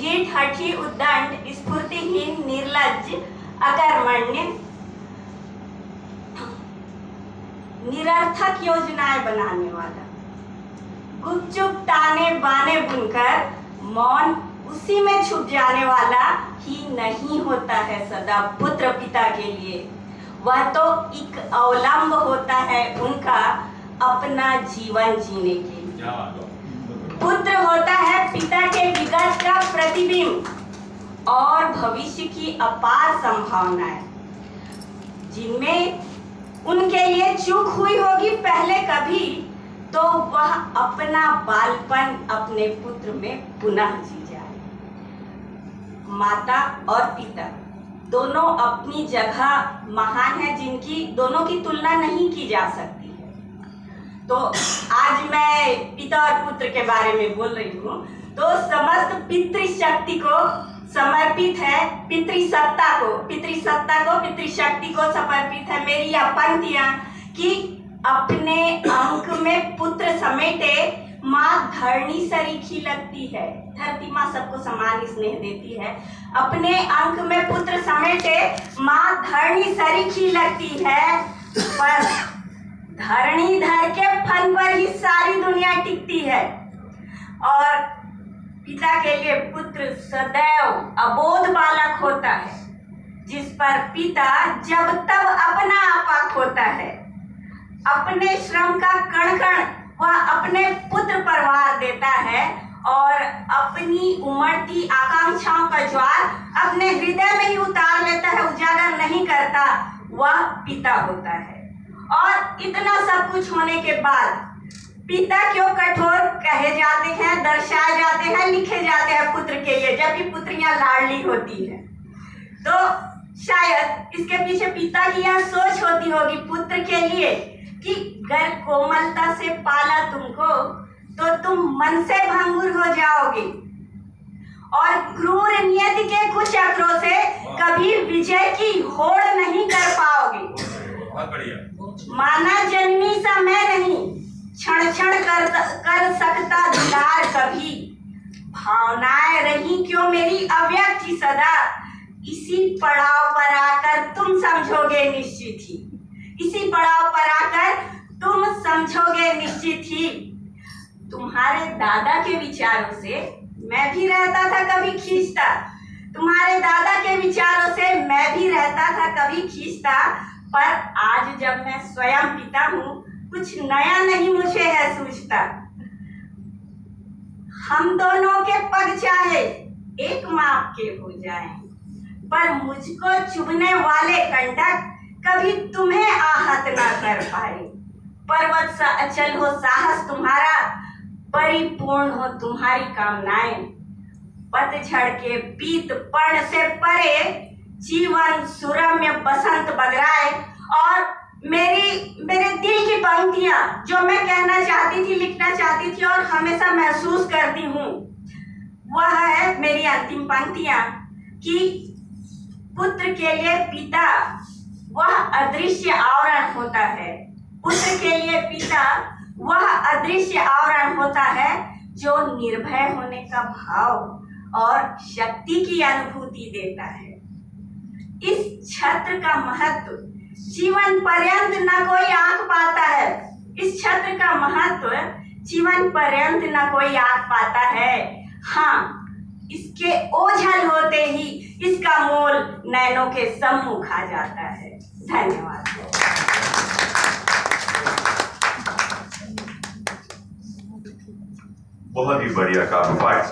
ढीठ हठी उद्दंड स्फूर्तिहीन निर्लज्ज अकर्मण्य निरर्थक योजनाएं बनाने वाला, गुपचुप ताने बाने बुनकर मौन उसी में छुप जाने वाला ही नहीं होता है सदा पुत्र पिता के लिए। वह तो एक अवलंब होता है उनका अपना जीवन जीने के लिए। पुत्र होता है पिता के विगत का प्रतिबिंब और भविष्य की अपार संभावनाएं, जिनमें उनके लिए चूक हुई होगी पहले कभी, तो वह अपना बालपन अपने पुत्र में पुनः जी जाए। माता और पिता दोनों अपनी जगह महान है, जिनकी दोनों की तुलना नहीं की जा सकती है। तो आज मैं पिता और पुत्र के बारे में बोल रही हूँ। तो समस्त पितृशक्ति को समर्पित है, पितृसत्ता को पितृशक्ति को समर्पित है मेरी यह पंक्तियां कि अपने अंक में पुत्र समेटे माँ धरणी सरीखी लगती है। धरती माँ सबको समान स्नेह देती है। अपने अंक में पुत्र समेटे माँ धरणी सरीखी लगती है, पर धरणी धर के फन पर ही सारी दुनिया टिकती है। और पिता के लिए पुत्र सदैव अबोध बालक होता है, जिस पर पिता जब तब अपना आपा खोता है। अपने श्रम का कण कण वह अपने पुत्र पर वार देता है और अपनी उमड़ती आकांक्षाओं का ज्वार अपने हृदय में ही उतार लेता है, उजागर नहीं करता। वह पिता होता है। और इतना सब कुछ होने के बाद पिता क्यों कठोर कहे जाते हैं, दर्शाए जाते हैं, लिखे जाते हैं पुत्र के लिए, जबकि पुत्रियां लाडली होती है। तो शायद इसके पीछे पिता की यह सोच होती होगी पुत्र के लिए कि घर कोमलता से पाला तुमको तो तुम मन से भंगुर हो जाओगे और क्रूर नियति के कुछ चक्रों से कभी विजय की होड़ नहीं कर पाओगे। माना जन्मी सा मैं नहीं, क्षण क्षण कर सकता दुलार कभी। भावनाएं रही क्यों मेरी अव्यक्त ही सदा, इसी पड़ाव पर आकर तुम समझोगे निश्चित ही। इसी पड़ाव पर आकर तुम समझोगे निश्चित ही। तुम्हारे दादा के विचारों से मैं भी रहता था कभी खींचता, तुम्हारे दादा के विचारों से मैं भी रहता था कभी खींचता, पर आज जब मैं स्वयं पिता हूँ कुछ नया नहीं मुझे है सूझता। हम दोनों के पग चाहे एक माप के हो जाएं, पर मुझको चुभने वाले कंटक कभी तुम्हें आहत ना कर पाए। पर्वत सा अचल हो साहस तुम्हारा, परिपूर्ण हो तुम्हारी कामनाएं। पतझड़ के पीत पर्ण से परे जीवन सुरम्य बसंत बगराए। और मेरे दिल की पंक्तियां जो मैं कहना चाहती थी, लिखना चाहती थी और हमेशा महसूस करती हूँ, वह है मेरी अंतिम पंक्तियां कि पुत्र के लिए पिता वह अदृश्य आवरण होता है। पुत्र के लिए पिता वह अदृश्य आवरण होता है जो निर्भय होने का भाव और शक्ति की अनुभूति देता है। इस छत्र का महत्व जीवन पर्यंत न कोई आंक पाता है। इस छत्र का महत्व जीवन पर्यंत न कोई आंक पाता है। हाँ, इसके ओझल होते ही इसका मोल नैनों के सम्मुख आ जाता है। धन्यवाद। बहुत ही बढ़िया काव्य पाठ।